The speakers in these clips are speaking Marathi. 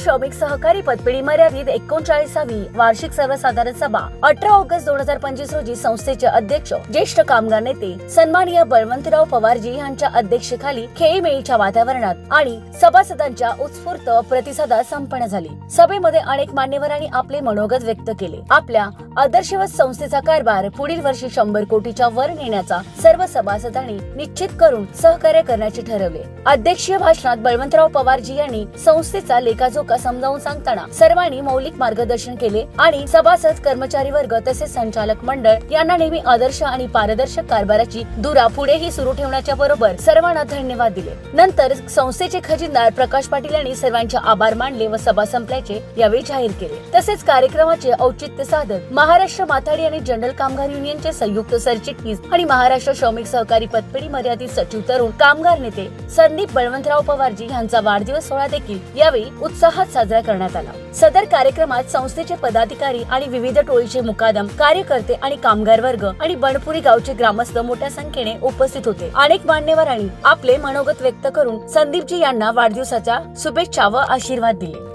श्रमिक सहकारी पतपेढी मर्यादित 39वी वार्षिक सर्वसाधारण सभा 18 ऑगस्ट 2025 रोजी संस्थेचे अध्यक्ष ज्येष्ठ कामगार नेते सन्माननीय बळवंतराव पवारजी यांच्या अध्यक्षतेखाली खेळीमेळीच्या वातावरणात आणि सभासदांच्या उत्स्फूर्त प्रतिसादात संपन्न झाली। सभेमध्ये अनेक मान्यवरांनी आपले मनोगत व्यक्त केले। आपल्या आदर्शवत संस्थेचा कारभार पुढील वर्षी 100 कोटीच्या वर नेण्याचा सर्व सभासदांनी निश्चित करून सहकार्य करण्याचे ठरवले। अध्यक्षीय भाषणात बळवंतराव पवारजी यांनी संस्थेचा लेखाजोखा समजावून सांगताना सर्वांनी मौलिक मार्गदर्शन केले आणि सभासद, कर्मचारी वर्ग तसेच संचालक मंडळ यांना नेहमी आदर्श आणि पारदर्शक कारभाराची धुरा पुढेही सुरू ठेवण्याच्या बरोबर सर्वांना धन्यवाद दिले। नंतर संस्थेचे खजिनदार प्रकाश पाटील यांनी सर्वांचे आभार मानले व सभा संपल्याचे यावेळी जाहीर केले। तसेच कार्यक्रमाचे औचित्य साधत महाराष्ट्र माथाडी आणि जनरल कामगार युनियनचे संयुक्त सरचिटणीस आणि महाराष्ट्र श्रमिक सहकारी पतपेढी मर्यादित सचिव तरुण कामगार नेते संदीप बळवंतराव पवारजी यांचा वाढदिवस सोहळा देखील यावेळी उत्साहात साजरा करण्यात आला। सदर कार्यक्रमात संस्थेचे पदाधिकारी आणि विविध टोळीचे मुकादम, कार्यकर्ते आणि कामगार वर्ग आणि बनपुरी गावचे ग्रामस्थ मोठ्या संख्येने उपस्थित होते। अनेक मान्यवरांनी आपले मनोगत व्यक्त करून संदीपजी यांना वाढदिवसाच्या शुभेच्छा व आशीर्वाद दिले।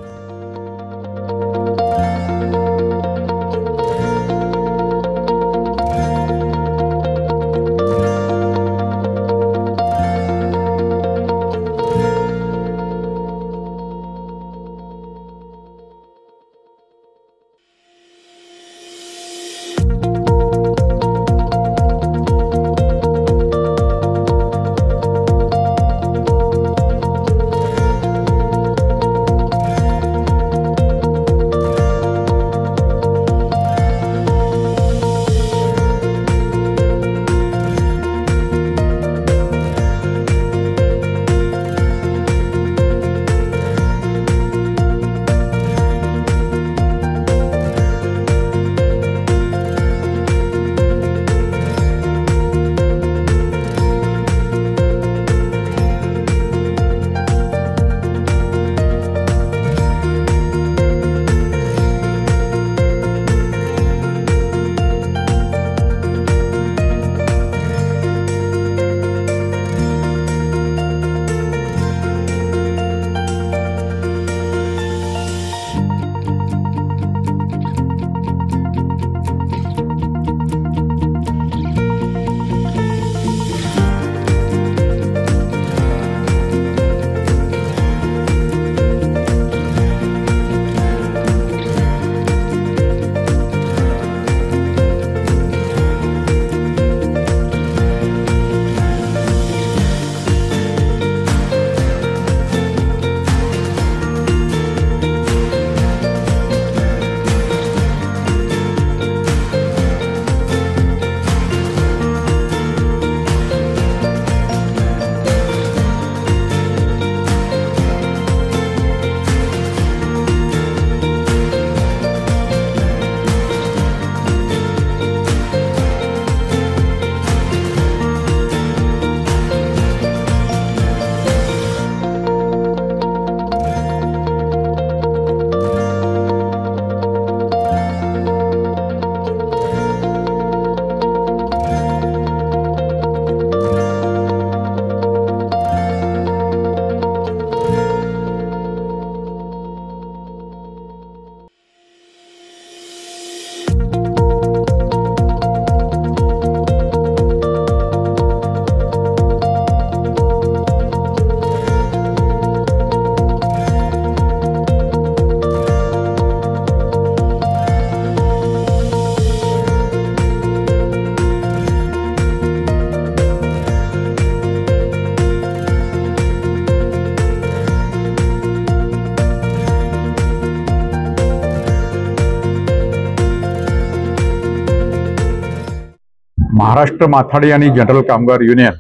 महाराष्ट्र माथाडी आणि जनरल कामगार युनियन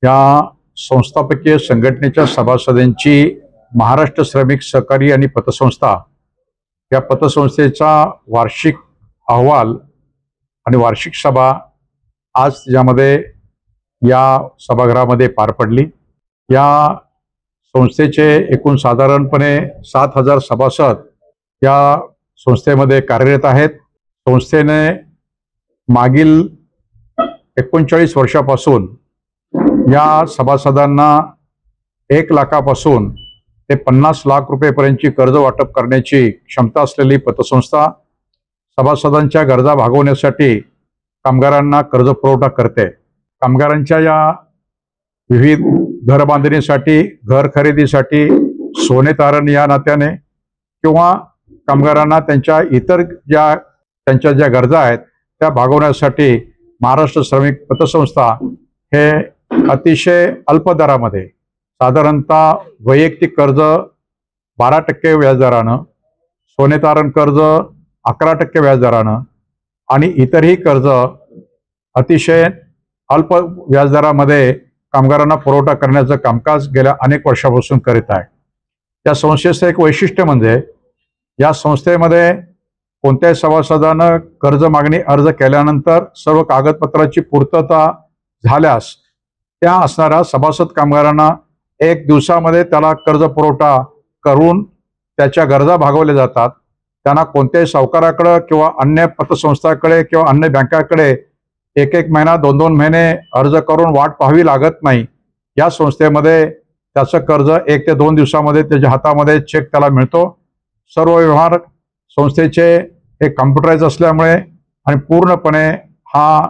या संस्थापकीय संघटनेच्या सभासदांची महाराष्ट्र श्रमिक सहकारी आणि पतसंस्था या पतसंस्थेचा वार्षिक अहवाल आणि वार्षिक सभा आज त्यामध्ये या सभागृहामध्ये पार पडली। या संस्थेचे एकूण साधारणपणे 7000 सभासद या संस्थेमध्ये कार्यरत आहेत। संस्थेने मागील 39 वर्षापासून या सभासदांना 1 लाखापासून ते 50 लाख रुपयेपर्यंतची कर्ज वाटप करण्याची क्षमता असलेली पतसंस्था सभासदांच्या गरजा भागवण्यासाठी कामगारांना कर्ज पुरवठा करते। कामगारांच्या या विविध घर बांधणीसाठी, घर खरेदीसाठी, सोने तारण या नात्याने किंवा कामगारांना त्यांच्या इतर त्यांच्या ज्या गरजा आहेत त्या भागवण्यासाठी महाराष्ट्र श्रमिक पतसंस्था हे अतिशय अल्प दरामध्ये, साधारणतः वैयक्तिक कर्ज 12% व्याजदरानं, सोने तारण कर्ज 11% व्याजदरानं आणि इतरही कर्ज अतिशय अल्प व्याजदरामध्ये कामगारांना पुरवठा करण्याचं कामकाज गेल्या अनेक वर्षापासून करीत आहे। या संस्थेचं एक वैशिष्ट्य म्हणजे या संस्थेमध्ये कोणत्याही सभासदानं कर्ज मागणी अर्ज केल्यानंतर सर्व कागदपत्राची पूर्तता झाल्यास त्या असणाऱ्या सभासद कामगारांना 1 दिवसामध्ये त्याला कर्ज पुरवठा करून त्याच्या गरजा भागवल्या जातात। त्यांना कोणत्याही सावकाराकडे किंवा अन्य पतसंस्थाकडे किंवा अन्य बँकाकडे 1-1 महिना 2-2 महिने अर्ज करून वाट पाहावी लागत नाही। या संस्थेमध्ये त्याचं कर्ज 1 ते 2 दिवसामध्ये त्याच्या हातामध्ये चेक त्याला मिळतो। सर्व व्यवहार संस्थेचे हे कम्प्युटराइज असल्यामुळे आणि पूर्णपणे हा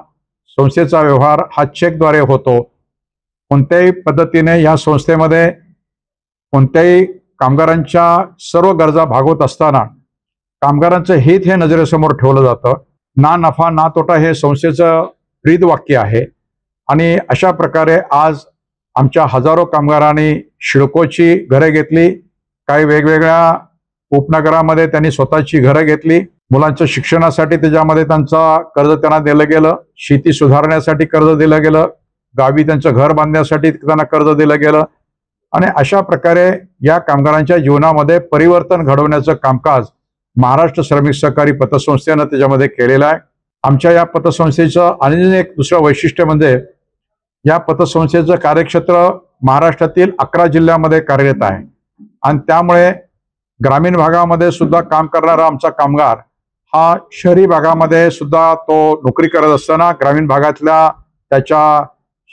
संस्थेचा व्यवहार हा चेकद्वारे होतो। कोणत्याही पद्धतीने या संस्थेमध्ये कोणत्याही कामगारांच्या सर्व गरजा भागवत असताना कामगारांचं हित हे नजरेसमोर ठेवलं जातं। ना नफा ना तोटा हे संस्थेचं ब्रीदवाक्य आहे आणि अशा प्रकारे आज आमच्या हजारो कामगारांनी शिडकोची घरे घेतली, काही वेगवेगळ्या उपनगरामध्ये त्यांनी स्वतःची घरं घेतली, मुलांच्या शिक्षणासाठी त्याच्यामध्ये त्यांचा कर्ज त्यांना दिलं गेलं, शेती सुधारण्यासाठी कर्ज दिलं गेलं, गावी त्यांचं घर बांधण्यासाठी त्यांना कर्ज दिलं गेलं आणि अशा प्रकारे या कामगारांच्या जीवनामध्ये परिवर्तन घडवण्याचं कामकाज महाराष्ट्र श्रमिक सहकारी पतसंस्थेनं त्याच्यामध्ये केलेलं आहे। आमच्या या पतसंस्थेचं आणि एक दुसरं वैशिष्ट्य म्हणजे या पतसंस्थेचं कार्यक्षेत्र महाराष्ट्रातील 11 जिल्ह्यामध्ये कार्यरत आहे आणि त्यामुळे ग्रामीण भागामध्ये सुद्धा काम करणारा आमचा कामगार हा शहरी भागामध्ये सुद्धा तो नोकरी करत असताना ग्रामीण भागातल्या त्याच्या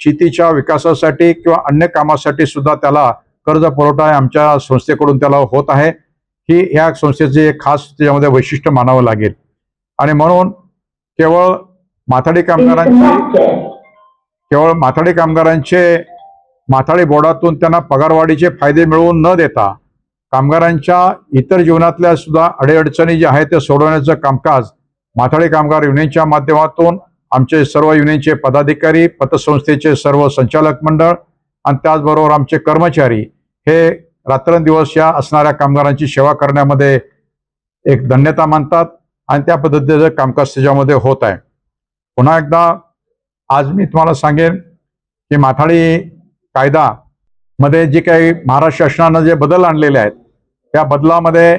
शेतीच्या विकासासाठी किंवा अन्य कामासाठी सुद्धा त्याला कर्ज पुरवठा आमच्या संस्थेकडून त्याला होत आहे। ही या संस्थेचे एक खास त्याच्यामध्ये वैशिष्ट्य मानावं लागेल आणि म्हणून केवळ माथाडी कामगारांचे माथाडी बोर्डातून त्यांना पगारवाढीचे फायदे मिळवून न देता कामगारांच्या इतर जीवनातल्या सुद्धा अडीअडचणी ज्या आहेत ते सोडवण्याचं कामकाज माथाडी कामगार युनियनच्या माध्यमातून आमचे सर्व युनियनचे पदाधिकारी, पतसंस्थेचे सर्व संचालक मंडळ आणि त्याचबरोबर आमचे कर्मचारी हे रात्रंदिवस या असणाऱ्या कामगारांची सेवा करण्यामध्ये एक धन्यता मानतात आणि त्या पद्धतीचं कामकाज त्याच्यामध्ये होत आहे। पुन्हा एकदा आज मी तुम्हाला सांगेन की माथाडी कायदा मध्ये जे काही महाराष्ट्र शासनानं जे बदल आणलेले आहेत त्या बदलामध्ये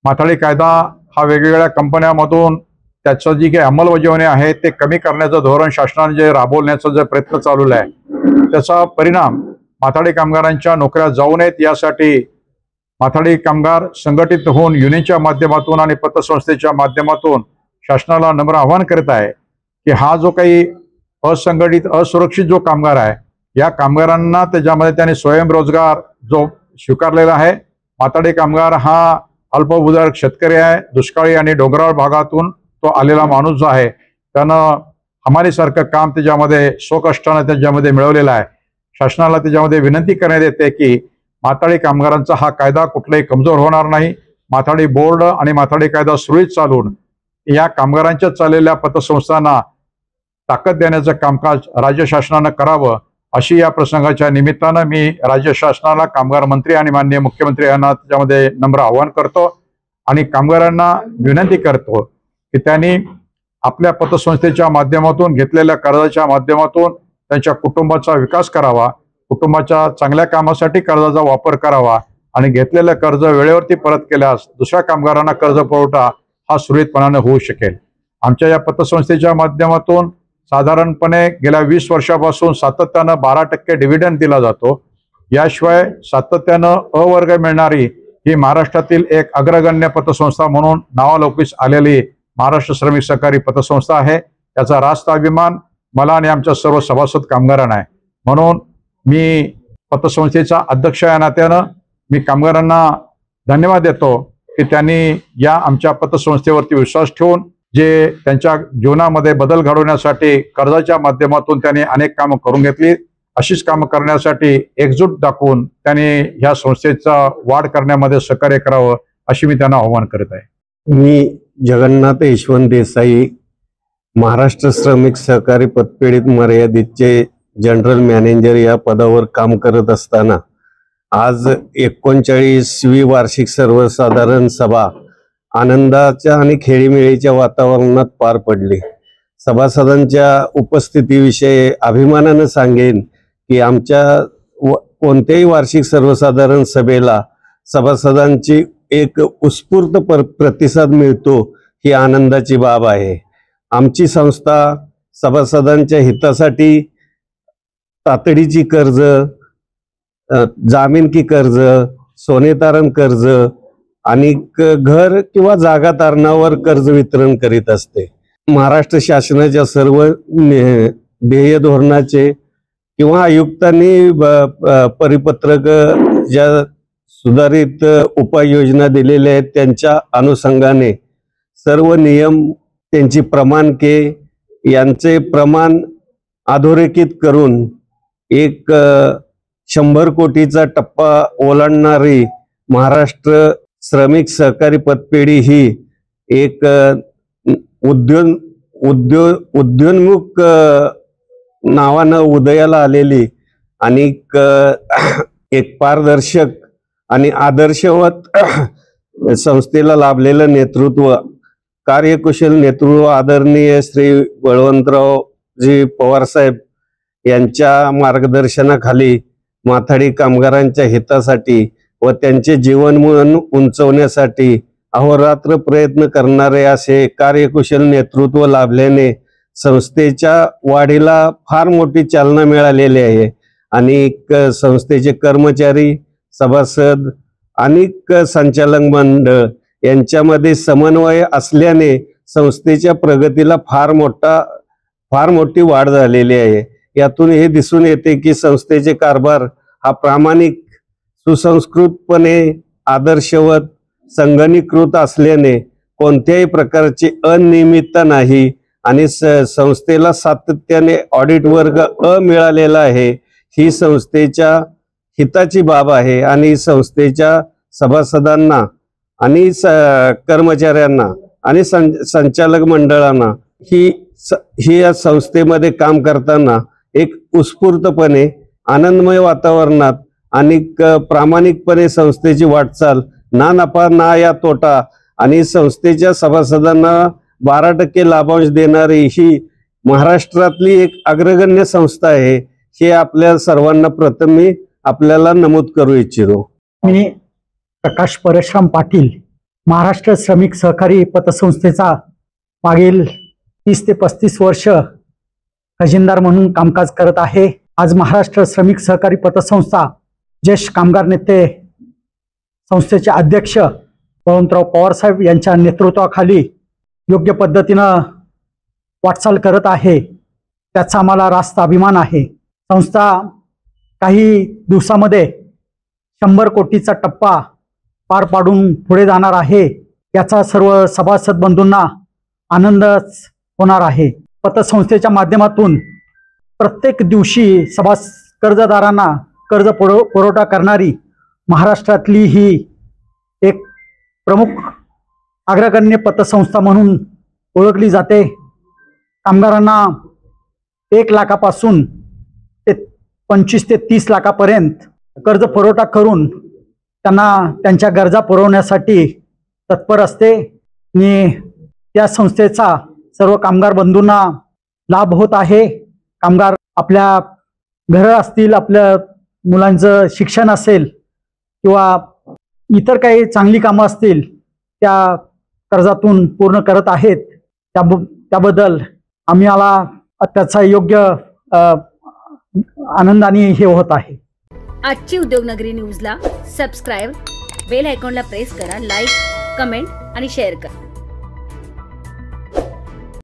माथाडी कायदा हा वेगवेगळ्या कंपन्यांमधून त्याचं जी काही अंमलबजावणी आहे ते कमी करण्याचं धोरण शासनाने जे राबवण्याचा जो प्रयत्न चालू आहे त्याचा परिणाम माथाडी कामगारांच्या नोकऱ्या जाऊ नयेत यासाठी माथाडी कामगार संघटित होऊन युनियनच्या माध्यमातून आणि पतसंस्थेच्या माध्यमातून शासनाला नम्र आवाहन करत आहे की हा जो काही असंघटित असुरक्षित जो कामगार आहे या कामगारांना त्याच्यामध्ये त्यांनी स्वयंरोजगार जो स्वीकारलेला आहे। माथाडी कामगार हा अल्पभूधारक शेतकरी आहे, दुष्काळी आणि डोंगराळ भागातून तो आलेला माणूस जो आहे त्यानं हमालीसारखं काम त्याच्यामध्ये स्वकष्टानं त्याच्यामध्ये मिळवलेलं आहे। शासनाला त्याच्यामध्ये विनंती करण्यात येते की माथाडी कामगारांचा हा कायदा कुठलाही कमजोर होणार नाही। माथाडी बोर्ड आणि माथाडी कायदा सुरळीत चालून या कामगारांच्या चाललेल्या पतसंस्थांना ताकद देण्याचं कामकाज राज्य शासनानं करावं अशी या प्रसंगाच्या निमित्तानं मी राज्य शासनाला, कामगार मंत्री आणि माननीय मुख्यमंत्री यांना त्याच्यामध्ये नम्र आवाहन करतो आणि कामगारांना विनंती करतो की त्यांनी आपल्या पतसंस्थेच्या माध्यमातून घेतलेल्या कर्जाच्या माध्यमातून त्यांच्या कुटुंबाचा विकास करावा, कुटुंबाच्या चांगल्या कामासाठी कर्जाचा वापर करावा आणि घेतलेलं कर्ज वेळेवरती परत केल्यास दुसऱ्या कामगारांना कर्ज पुरवठा हा सुरळीतपणाने होऊ शकेल। आमच्या या पतसंस्थेच्या माध्यमातून साधारणपणे गेल्या 20 वर्षापासून सातत्यानं 12% डिव्हिडंड दिला जातो। याशिवाय सातत्यानं अवर्ग मिळणारी ही महाराष्ट्रातील एक अग्रगण्य पतसंस्था म्हणून नावालौकिक आलेली महाराष्ट्र श्रमिक सहकारी पतसंस्था आहे। त्याचा रास्त अभिमान मला आणि आमच्या सर्व सभासद कामगारांना आहे। म्हणून मी पतसंस्थेचा अध्यक्ष या नात्यानं मी कामगारांना धन्यवाद देतो की त्यांनी या आमच्या पतसंस्थेवरती विश्वास ठेवून जे त्यांच्या जीवनामध्ये बदल घडवण्यासाठी कर्जाच्या माध्यमातून त्यांनी अनेक कामं करून घेतली, अशीच कामं करण्यासाठी एकजूट दाखवून त्यांनी ह्या संस्थेचा वाढ करण्यामध्ये सहकार्य करावं अशी मी त्यांना आवाहन करत आहे। मी जगन्नाथ यशवंत देसाई, महाराष्ट्र श्रमिक सहकारी पतपेढीत मर्यादितचे जनरल मॅनेजर या पदावर काम करत असताना आज 39वी वार्षिक सर्वसाधारण सभा आनंदाच्या आणि खेळीमेळीच्या वातावरणात पार पडली। सभासदांच्या उपस्थितीविषयी अभिमानाने सांगेन की आमच्या कोणत्याही वार्षिक सर्वसाधारण सभेला सभासदांची एक उत्स्फूर्त प्रतिसाद मिळतो ही आनंदाची बाब आहे। आमची संस्था सभासदांच्या हितासाठी तातडीची कर्ज, जामीनकी कर्ज, सोनेतारण कर्ज आणि घर किंवा जागा तारणावर कर्ज वितरण करीत असते। महाराष्ट्र शासनाच्या सर्व ध्येय धोरणाचे किंवा आयुक्तांनी परिपत्रक ज्या सुधारित उपाययोजना दिलेल्या आहेत त्यांच्या अनुषंगाने सर्व नियम, त्यांची प्रमाणके यांचे प्रमाण अधोरेखित करून एक 100 कोटीचा टप्पा ओलांडणारी महाराष्ट्र श्रमिक सहकारी पतपेढी ही एक उद्योन्मुख नावानं उदयाला आलेली आणि एक पारदर्शक आणि आदर्शवत संस्थेला लाभलेलं नेतृत्व, कार्यकुशल नेतृत्व आदरणीय श्री बळवंतरावजी पवार साहेब यांच्या मार्गदर्शनाखाली माथाडी कामगारांच्या हितासाठी व त्यांचे जीवनमान उंचवण्यासाठी अहोरात्र प्रयत्न करणारे असे कार्यकुशल नेतृत्व लाभल्याने संस्थेच्या वाढीला फार मोठी चालना मिळालेली आहे आणि संस्थेचे कर्मचारी, सभासद आणि संचालक मंडळ यांच्यामध्ये समन्वय असल्याने संस्थेच्या प्रगतीला फार मोठी वाढ झालेली आहे। यातून हे दिसून येते की संस्थेचे कारभार हा प्रामाणिक, सुसंस्कृतपणे आदर्शवत, संगणकीकृत असल्याने कोणत्याही प्रकारची अनियमितता नाही आणि संस्थेला सातत्याने ऑडिट वर्ग मिळालेला आहे। ही संस्थेच्या हिताची बाब आहे आणि संस्थेच्या सभासदांना आणि कर्मचाऱ्यांना आणि संचालक मंडळांना ही या संस्थेमध्ये काम करताना एक उत्स्फूर्तपणे आनंदमय वातावरणात आणि प्रामाणिकपणे संस्थेची वाटचाल, ना नफा ना या तोटा आणि संस्थेच्या सभासदांना 12% लाभांश देणारी ही महाराष्ट्रातली एक अग्रगण्य संस्था आहे हे आपल्या सर्वांना प्रथम मी आपल्याला नमूद करू इच्छितो। मी प्रकाश परशुराम पाटील, महाराष्ट्र श्रमिक सहकारी पतसंस्थेचा मागील 30 ते 35 वर्ष खजिनदार म्हणून कामकाज करत आहे। आज महाराष्ट्र श्रमिक सहकारी पतसंस्था ज्येष्ठ कामगार नेते संस्थेचे अध्यक्ष बळवंतराव पवार साहेब यांच्या नेतृत्वाखाली योग्य पद्धतीनं वाटचाल करत आहे, त्याचा आम्हाला रास्त अभिमान आहे। संस्था काही दिवसामध्ये 100 कोटीचा टप्पा पार पाडून पुढे जाणार आहे, याचा सर्व सभासद बंधूंना आनंदच होणार आहे। पतसंस्थेच्या माध्यमातून प्रत्येक दिवशी कर्जदारांना कर्ज पुरवठा करणारी महाराष्ट्रातली ही एक प्रमुख अग्रगण्य पतसंस्था म्हणून ओळखली जाते। कामगारांना 1 लाखापासून ते 25 ते 30 लाखापर्यंत कर्ज पुरवठा करून त्यांना त्यांच्या गरजा पुरवण्यासाठी तत्पर असते आणि त्या संस्थेचा सर्व कामगार बंधूंना लाभ होत आहे। कामगार आपल्या घर असतील, आपल्या मुलांचं शिक्षण असेल किंवा इतर काही चांगली कामं असतील त्या कर्जातून पूर्ण करत आहेत। त्याबद्दल आम्हाला त्याचा योग्य आनंदाने हे होत आहे। आजची उद्योगनगरी न्यूजला सबस्क्राईब, बेल आयकॉनला प्रेस करा, लाईक, कमेंट आणि शेअर करा।